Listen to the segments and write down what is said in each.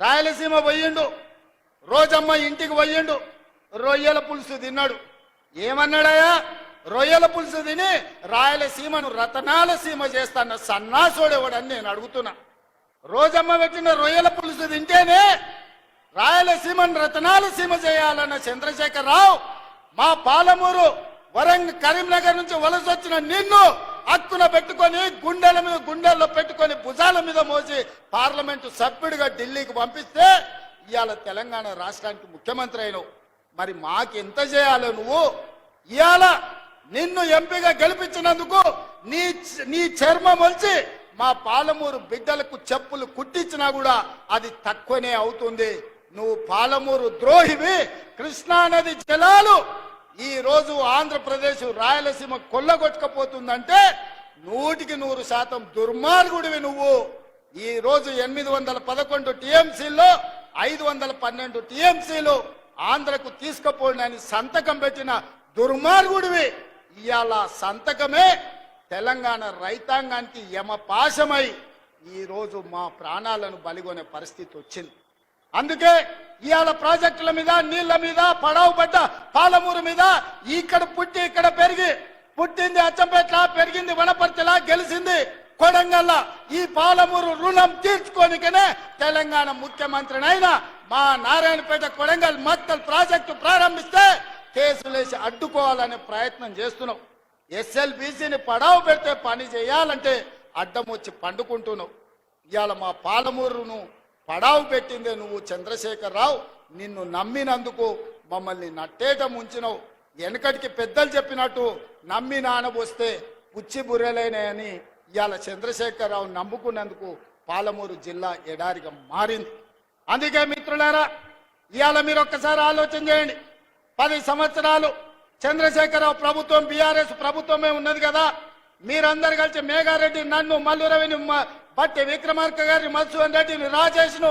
రాయలసీమ పోయిండు, రోజమ్మ ఇంటికి పోయిండు, రొయ్యల పులుసు తిన్నాడు. ఏమన్నాడయా? రొయ్యల పులుసు తిని రాయలసీమను రతనాల సీమ చేస్తాన్న సన్నాసోడేవాడని నేను అడుగుతున్నా. రోజమ్మ పెట్టిన రొయ్యల పులుసు తింటేనే రాయలసీమను రతనాల సీమ చేయాలన్న చంద్రశేఖరరావు, మా పాలమూరు కరీంనగర్ నుంచి వలస వచ్చిన నిన్ను హక్కున పెట్టుకొని గుండెల్లో పెట్టుకొని భుజాల మీద మోసి పార్లమెంటు సభ్యుడిగా ఢిల్లీకి పంపిస్తే ఇవాళ తెలంగాణ రాష్ట్రానికి ముఖ్యమంత్రి అయినవు. మరి మాకెంత చేయాలి నువ్వు? ఇవాళ నిన్ను ఎంపీగా గెలిపించినందుకు నీ చర్మం వచ్చి మా పాలమూరు బిడ్డలకు చెప్పులు కుట్టించినా కూడా అది తక్కువనే అవుతుంది. నువ్వు పాలమూరు ద్రోహివి. కృష్ణానది జలాలు ఈ రోజు ఆంధ్రప్రదేశ్ రాయలసీమ కొల్లగొట్టుకపోతుందంటే 100% దుర్మార్గుడివి నువ్వు. ఈ రోజు 811 టీఎంసీల్లో 512 టీఎంసీలు ఆంధ్రకు తీసుకుపోయినని సంతకం పెట్టిన దుర్మార్గుడివి. ఇవాళ సంతకమే తెలంగాణ రైతాంగానికి యమపాశమై ఈ రోజు మా ప్రాణాలను బలిగొనే పరిస్థితి వచ్చింది. అందుకే ఇవాళ ప్రాజెక్టుల మీద, నీళ్ల మీద, పడవ పడ్డ పాలమూరు మీద ఇక్కడ పుట్టి ఇక్కడ పెరిగి, పుట్టింది అచ్చంపేట్ల, పెరిగింది వనపర్తిలా, గెలిచింది కొడంగల్లా. ఈ పాలమూరు రుణం తీర్చుకోనికనే తెలంగాణ ముఖ్యమంత్రినైనా మా నారాయణపేట కొడంగల్ మక్తల్ ప్రాజెక్టు ప్రారంభిస్తే కేసులేసి అడ్డుకోవాలనే ప్రయత్నం చేస్తున్నావు. ఎస్ఎల్బీసీని పడవ పెడితే పని చేయాలంటే అడ్డం వచ్చి పండుకుంటున్నావు. ఇవాళ మా పాలమూరును పడావు పెట్టిందే నువ్వు చంద్రశేఖరరావు. నిన్ను నమ్మినందుకు మమ్మల్ని నట్టేట ముంచినవు. వెనకటికి పెద్దలు చెప్పినట్టు నమ్మి నానబోస్తే పుచ్చి బుర్రెలైనాయని ఇవాళ చంద్రశేఖరరావు నమ్ముకున్నందుకు పాలమూరు జిల్లా ఎడారిగా మారింది. అందుకే మిత్రులారా, ఇవాళ మీరు ఒక్కసారి ఆలోచన చేయండి. 10 సంవత్సరాలు చంద్రశేఖరరావు ప్రభుత్వం, బీఆర్ఎస్ ప్రభుత్వమే ఉన్నది కదా. మీరందరు కలిసి మేఘారెడ్డి, నన్ను, మల్లురవిని, బట్టి విక్రమార్క గారిని, మధుసూదన్ రెడ్డిని, రాజేష్ను,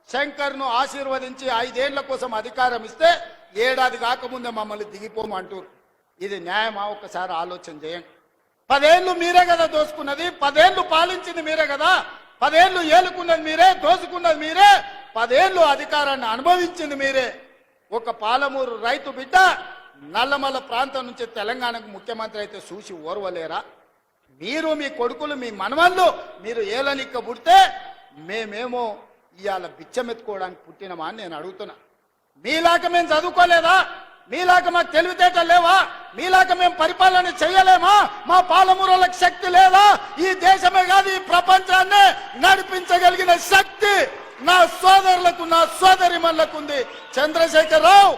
శంకర్ను ఆశీర్వదించి 5 ఏళ్ల కోసం అధికారం ఇస్తే ఏడాది కాకముందే మమ్మల్ని దిగిపోమంటారు. ఇది న్యాయమా? ఒక్కసారి ఆలోచన చేయండి. 10 ఏళ్ళు మీరే కదా దోసుకున్నది, 10 ఏళ్ళు పాలించింది మీరే కదా, 10 ఏళ్ళు ఏలుకున్నది మీరే, దోసుకున్నది మీరే, 10 ఏళ్ళు అధికారాన్ని అనుభవించింది మీరే. ఒక పాలమూరు రైతు బిడ్డ నల్లమల్ల ప్రాంతం నుంచి తెలంగాణకు ముఖ్యమంత్రి అయితే చూసి ఓర్వలేరా? మీరు, మీ కొడుకులు, మీ మనవళ్ళు మీరు ఏలనిక్క పుడితే మేమేమో ఇవాళ బిచ్చమెత్తుకోవడానికి పుట్టినమా అని నేను అడుగుతున్నా. మీలాక మేము చదువుకోలేదా? మీలాక మాకు తెలివితేటలు లేవా? మీలాక మేము పరిపాలన చేయలేమా? మా పాలమూరులకు శక్తి లేదా? ఈ దేశమే కాదు ఈ ప్రపంచాన్ని నడిపించగలిగిన శక్తి నా సోదరులకు, నా సోదరిమణులకు ఉంది. చంద్రశేఖరరావు,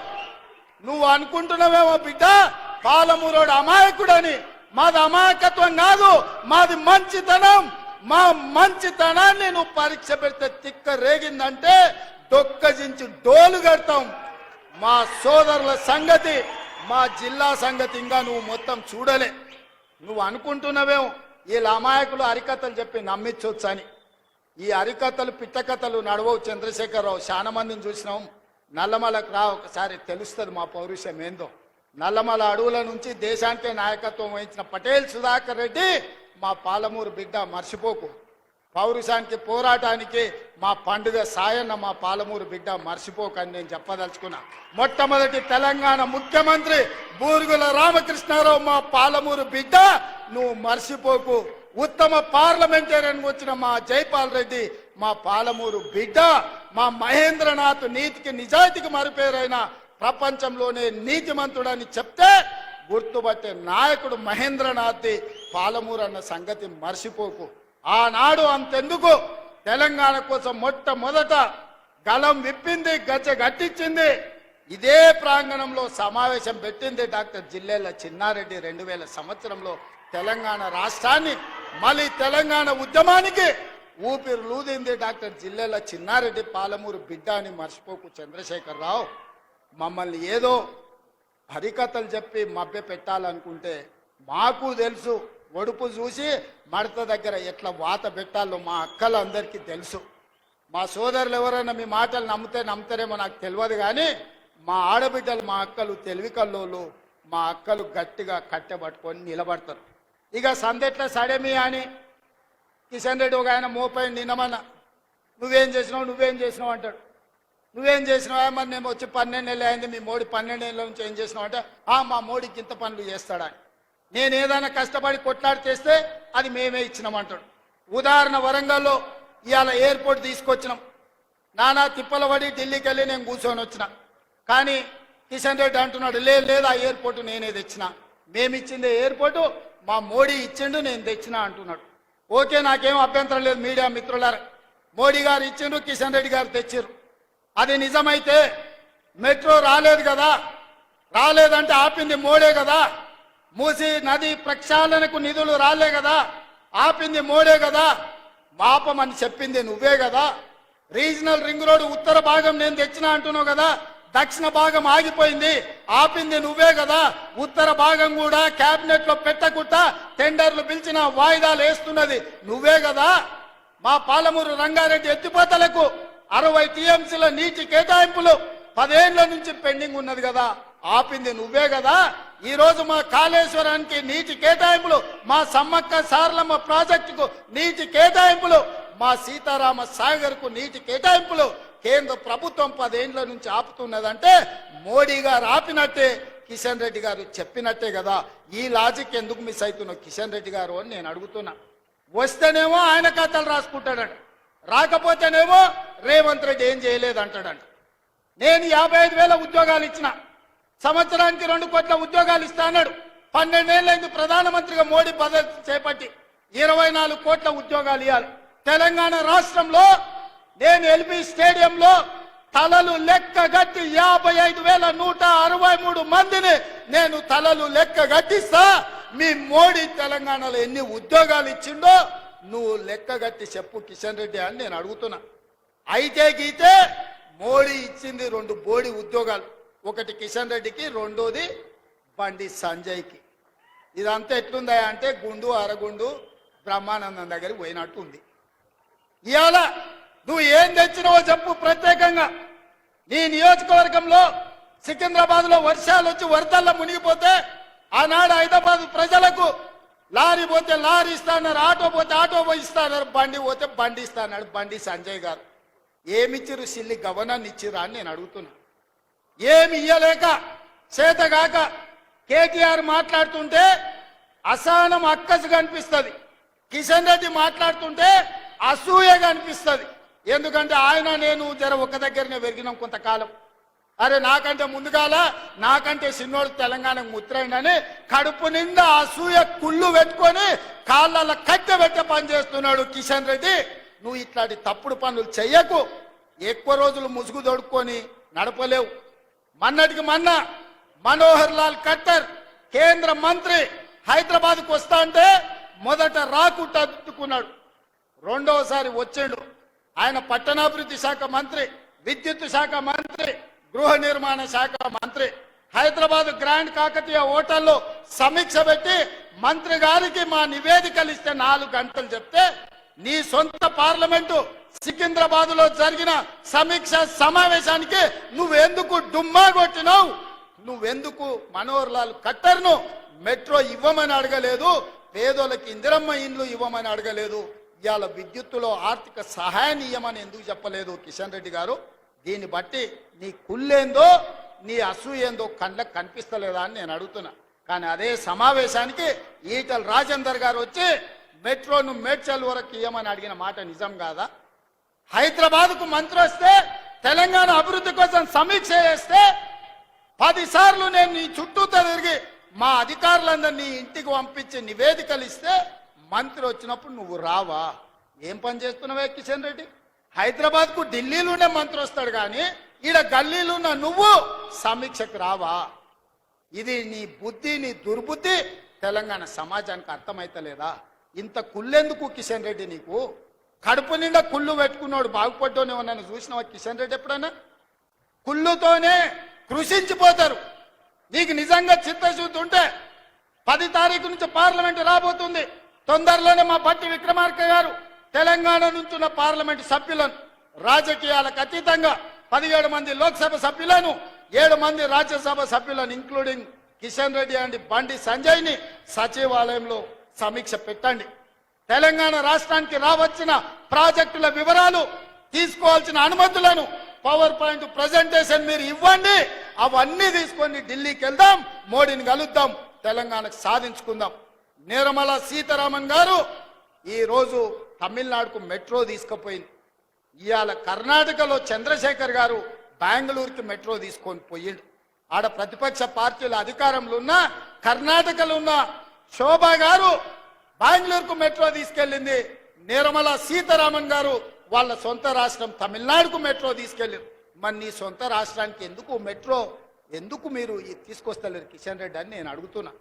నువ్వు అనుకుంటున్నావేమో బిడ్డ పాలమూరోడు అమాయకుడని. మాది అమాయకత్వం కాదు, మాది మంచితనం. మా మంచితనాన్ని నువ్వు పరీక్ష పెడితే తిక్క రేగిందంటే దొక్కజించి డోలు కడతాం. మా సోదరుల సంగతి, మా జిల్లా సంగతి ఇంకా నువ్వు మొత్తం చూడలే. నువ్వు అనుకుంటున్నావేమో వీళ్ళ అమాయకులు అరికథలు చెప్పి నమ్మించొచ్చని. ఈ అరికథలు, పిట్టకథలు నడవవు చంద్రశేఖరరావు. చాలా మందిని చూసినాం. నల్లమలకు రా, ఒకసారి తెలుస్తుంది మా పౌరుషం ఏందో. నల్లమల అడవుల నుంచి దేశానికే నాయకత్వం వహించిన పటేల్ సుధాకర్ రెడ్డి మా పాలమూరు బిడ్డ, మర్చిపోకు. పౌరుషానికి, పోరాటానికి మా పండుగ సాయన్న మా పాలమూరు బిడ్డ, మర్చిపోకు అని నేను చెప్పదలుచుకున్నా. మొట్టమొదటి తెలంగాణ ముఖ్యమంత్రి బూరుగుల రామకృష్ణారావు మా పాలమూరు బిడ్డ, నువ్వు మర్చిపోకు. ఉత్తమ పార్లమెంటేరియన్ వచ్చిన మా జైపాల్ రెడ్డి మా పాలమూరు బిడ్డ. మా మహేంద్రనాథ్ నీతికి, నిజాయితీకి మరుపేరైన ప్రపంచంలోనే నీతిమంతుడని చెప్తే గుర్తుపట్టే నాయకుడు మహేంద్రనాథ్ పాలమూరు అన్న సంగతి మర్చిపోకు. ఆనాడు అంతెందుకు తెలంగాణ కోసం మొట్టమొదట గలం విప్పింది, గచ్చ గట్టించింది. ఇదే ప్రాంగణంలో సమావేశం పెట్టింది డాక్టర్ జిల్లెళ్ల చిన్నారెడ్డి. 2000 సంవత్సరంలో తెలంగాణ రాష్ట్రాన్ని, మళ్ళీ తెలంగాణ ఉద్యమానికి ఊపిరి లూదింది డాక్టర్ జిల్లెళ్ల చిన్నారెడ్డి, పాలమూరు బిడ్డ అని మర్చిపోకు చంద్రశేఖరరావు. మమ్మల్ని ఏదో హరికథలు చెప్పి మభ్య పెట్టాలనుకుంటే మాకు తెలుసు. ఒడుపు చూసి మడత దగ్గర ఎట్లా వాత పెట్టాలో మా అక్కలందరికీ తెలుసు. మా సోదరులు ఎవరైనా మీ మాటలు నమ్ముతారేమో నాకు తెలియదు, కానీ మా ఆడబిడ్డలు, మా అక్కలు తెలివి కల్లోళ్ళు, మా అక్కలు గట్టిగా కట్టెబట్టుకొని నిలబడతారు. ఇక సందెట్ల సడేమి అని కిషన్ రెడ్డి ఒక ఆయన మోపై నిన్నమన్న నువ్వేం చేసినావు అంటాడు. నువ్వేం చేసినావా? మరి నేను వచ్చి 12 నెలలు అయింది, మీ మోడీ 12 ఏళ్ళ నుంచి ఏం చేసినావు అంటే మా మోడీకి ఇంత పనులు చేస్తాడా? నేను ఏదైనా కష్టపడి కొట్లాడి చేస్తే అది మేమే ఇచ్చినామంటాడు. ఉదాహరణ వరంగల్లో ఇవాళ ఎయిర్పోర్ట్ తీసుకొచ్చినాం. నానా తిప్పల పడి ఢిల్లీకి వెళ్ళి నేను కూర్చొని వచ్చిన. కానీ కిషన్ రెడ్డి అంటున్నాడు, లేదు ఆ ఎయిర్పోర్ట్ నేనే తెచ్చిన, మేమిచ్చింది ఎయిర్పోర్టు మా మోడీ ఇచ్చిండు, నేను తెచ్చిన అంటున్నాడు. ఓకే, నాకేం అభ్యంతరం లేదు. మీడియా మిత్రులారా, మోడీ గారు ఇచ్చిండ్రు, కిషన్ రెడ్డి గారు తెచ్చిర్రు. అది నిజమైతే మెట్రో రాలేదు కదా, రాలేదంటే ఆపింది మోడే కదా. మూసి నది ప్రక్షాళనకు నిధులు రాలే కదా, ఆపింది మోడే కదా. మాపమని చెప్పింది నువ్వే కదా. రీజనల్ రింగ్ రోడ్ ఉత్తర భాగం నేను తెచ్చిన అంటున్నావు కదా, దక్షిణ భాగం ఆగిపోయింది, ఆపింది నువ్వే కదా. ఉత్తర భాగం కూడా కేబినెట్ లో పెట్టకుండా టెండర్లు పిలిచిన వాయిదాలు వేస్తున్నది నువ్వే కదా. మా పాలమూరు రంగారెడ్డి ఎత్తిపోతలకు 60 టీఎంసీల నీటి కేటాయింపులు 10 ఏళ్ల నుంచి పెండింగ్ ఉన్నది కదా, ఆపింది నువ్వే కదా. ఈ రోజు మా కాళేశ్వరానికి నీటి కేటాయింపులు, మా సమ్మక్క సారలమ్మ ప్రాజెక్టుకు నీటి కేటాయింపులు, మా సీతారామ సాగర్ కు నీటి కేటాయింపులు కేంద్ర ప్రభుత్వం 10 ఏళ్ల నుంచి ఆపుతున్నదంటే మోడీ గారు ఆపినట్టే, కిషన్ రెడ్డి గారు చెప్పినట్టే కదా. ఈ లాజిక్ ఎందుకు మిస్ అవుతున్నావు కిషన్ రెడ్డి గారు అని నేను అడుగుతున్నా. వస్తేనేమో ఆయన కథలు రాసుకుంటాడంట, రాకపోతేనేమో రేవంత్ రెడ్డి ఏం చేయలేదంటాడంట. నేను 55,000 ఉద్యోగాలు ఇచ్చిన, సంవత్సరానికి 2 కోట్ల ఉద్యోగాలు ఇస్తా అన్నాడు. 12 ఏళ్ళైంది ప్రధానమంత్రిగా మోడీ పదవి చేపట్టి 24 కోట్ల ఉద్యోగాలు ఇవ్వాలి. తెలంగాణ రాష్ట్రంలో నేను ఎల్బీ స్టేడియంలో తలలు లెక్క గట్టి 55,163 మందిని నేను తలలు లెక్క గట్టిస్తా. మీ మోడీ తెలంగాణలో ఎన్ని ఉద్యోగాలు ఇచ్చిండో నువ్వు లెక్క గట్టి చెప్పు కిషన్ రెడ్డి అని నేను అడుగుతున్నా. అయితే గీతే మోడీ ఇచ్చింది 2 బోడి ఉద్యోగాలు, ఒకటి కిషన్ రెడ్డికి, రెండోది బండి సంజయ్కి. ఇదంతా ఎట్లుందా అంటే గుండు అరగుండు బ్రహ్మానందం దగ్గరికి పోయినట్టు ఉంది. ఇవాళ నువ్వు ఏం తెచ్చినావో చెప్పు. ప్రత్యేకంగా నీ నియోజకవర్గంలో సికింద్రాబాద్ లో వర్షాలు వచ్చి వరదల్లో మునిగిపోతే ఆనాడు హైదరాబాద్ ప్రజలకు లారీ పోతే లారీ ఇస్తాన్నారు, ఆటో పోతే ఆటో ఇస్తాన్నారు, బండి పోతే బండి ఇస్తాన్నాడు బండి సంజయ్ గారు. ఏమిచ్చిరు? సిల్లి గవర్నర్ ఇచ్చిరా అని నేను అడుగుతున్నా. ఏమి ఇయ్యలేక చేతగాక కేటీఆర్ మాట్లాడుతుంటే అసహనం అక్కసు కనిపిస్తుంది, కిషన్ రెడ్డి మాట్లాడుతుంటే అసూయగా అనిపిస్తుంది. ఎందుకంటే ఆయన నేను జర ఒక దగ్గరనే పెరిగినాం కొంతకాలం. అరే నాకంటే ముందుగాల నాకంటే చిన్నోడు తెలంగాణకు ముత్రైండని కడుపు నిండా అసూయ కుళ్ళు పెట్టుకొని కాళ్ళ కట్టె పెట్టే పని చేస్తున్నాడు కిషన్ రెడ్డి. నువ్వు ఇట్లాంటి తప్పుడు పనులు చెయ్యకు. ఎక్కువ రోజులు ముసుగు దొడుక్కొని నడపలేవు. మొన్నటికి మొన్న మనోహర్ లాల్ ఖట్టర్ కేంద్ర మంత్రి హైదరాబాద్కు వస్తా అంటే మొదట రాకుండా అడ్డుకున్నాడు, రెండవసారి వచ్చిండు. ఆయన పట్టణాభివృద్ధి శాఖ మంత్రి, విద్యుత్ శాఖ మంత్రి, గృహ నిర్మాణ శాఖ మంత్రి. హైదరాబాద్ గ్రాండ్ కాకతీయ హోటల్లో సమీక్ష పెట్టి మంత్రి గారికి మా నివేదికలు ఇస్తే 4 గంటలు చెప్తే నీ సొంత పార్లమెంటు సికింద్రాబాద్ లో జరిగిన సమీక్ష సమావేశానికి నువ్వెందుకు డుమ్మా కొట్టినావు? నువ్వెందుకు మనోహర్ లాల్ ఖట్టర్ను మెట్రో ఇవ్వమని అడగలేదు, పేదోళ్ళకి ఇందిరమ్మ ఇండ్లు ఇవ్వమని అడగలేదు, ఇవాళ విద్యుత్తులో ఆర్థిక సహాయాన్ని ఇవ్వమని ఎందుకు చెప్పలేదు కిషన్ రెడ్డి గారు? దీన్ని బట్టి నీ కుళ్ళేందో నీ అసూయేందో కళ్ళకు కనిపిస్తలేదా అని నేను అడుగుతున్నా. కానీ అదే సమావేశానికి ఈటల రాజేందర్ గారు వచ్చి మెట్రోను మేడ్చల్ వరకు ఇవ్వమని అడిగిన మాట నిజం కాదా? హైదరాబాద్కు మంత్రి వస్తే తెలంగాణ అభివృద్ధి కోసం సమీక్ష చేస్తే 10 సార్లు నేను నీ చుట్టూతో తిరిగి మా అధికారులందరినీ ఇంటికి పంపించి నివేదికలు ఇస్తే మంత్రి వచ్చినప్పుడు నువ్వు రావా? ఏం పని చేస్తున్నావే కిషన్ రెడ్డి? హైదరాబాద్కు ఢిల్లీలోనే మంత్రి వస్తాడు కానీ ఈడ గల్లీలున్న నువ్వు సమీక్షకు రావా? ఇది నీ బుద్ధి, నీ దుర్బుద్ధి తెలంగాణ సమాజానికి అర్థమైతలేదా? ఇంత కుళ్ళెందుకు కిషన్ రెడ్డి? నీకు కడుపు నిండా కుళ్ళు పెట్టుకున్నాడు బాగుపడ్డోనే నన్ను చూసినావా కిషన్ రెడ్డి? ఎప్పుడైనా కుళ్ళుతోనే కృషించిపోతారు. నీకు నిజంగా చిత్తశుద్ధి ఉంటే 10 తారీఖు నుంచి పార్లమెంటు రాబోతుంది. తొందరలోనే మా బట్టి విక్రమార్క గారు తెలంగాణ నుంచి ఉన్న పార్లమెంటు సభ్యులను రాజకీయాలకు అతీతంగా 17 మంది లోక్సభ సభ్యులను 7 మంది రాజ్యసభ సభ్యులను ఇంక్లూడింగ్ కిషన్ రెడ్డి అండ్ బండి సంజయ్ని సచివాలయంలో సమీక్ష పెట్టండి. తెలంగాణ రాష్ట్రానికి రావచ్చిన ప్రాజెక్టుల వివరాలు, తీసుకోవాల్సిన అనుమతులను పవర్ పాయింట్ ప్రజెంటేషన్ మీరు ఇవ్వండి, అవన్నీ తీసుకొని ఢిల్లీకి వెళ్దాం, మోడీని కలుద్దాం, తెలంగాణకు సాధించుకుందాం. నిర్మలా సీతారామన్ గారు ఈ రోజు తమిళనాడుకు మెట్రో తీసుకుపోయింది. ఇవాళ కర్ణాటకలో చంద్రశేఖర్ గారు బెంగళూరుకి మెట్రో తీసుకొని పోయిండు. ఆడ ప్రతిపక్ష పార్టీల అధికారంలో ఉన్న కర్ణాటకలో ఉన్న శోభా గారు బెంగళూరుకు మెట్రో తీసుకెళ్ళింది. నిర్మలా సీతారామన్ గారు వాళ్ళ సొంత రాష్ట్రం తమిళనాడుకు మెట్రో తీసుకెళ్ళారు. మరి నీ సొంత రాష్ట్రానికి ఎందుకు మెట్రో ఎందుకు మీరు తీసుకొస్తలేరు కిషన్ రెడ్డి అని నేను అడుగుతున్నా.